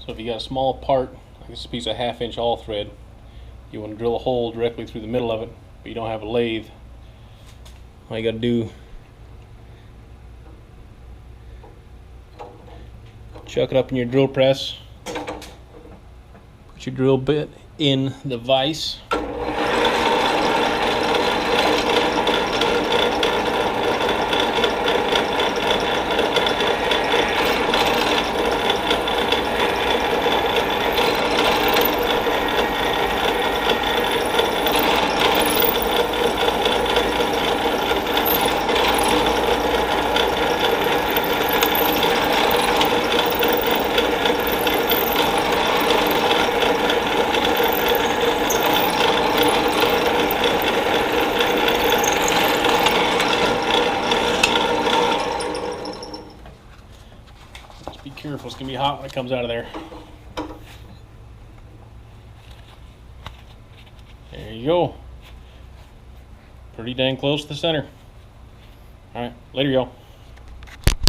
So if you got a small part, like this piece of 1/2 inch all thread, you want to drill a hole directly through the middle of it, but you don't have a lathe. All you got to do, chuck it up in your drill press, put your drill bit in the vise, be careful, it's going to be hot when it comes out of there. There you go. Pretty dang close to the center. Alright, later y'all.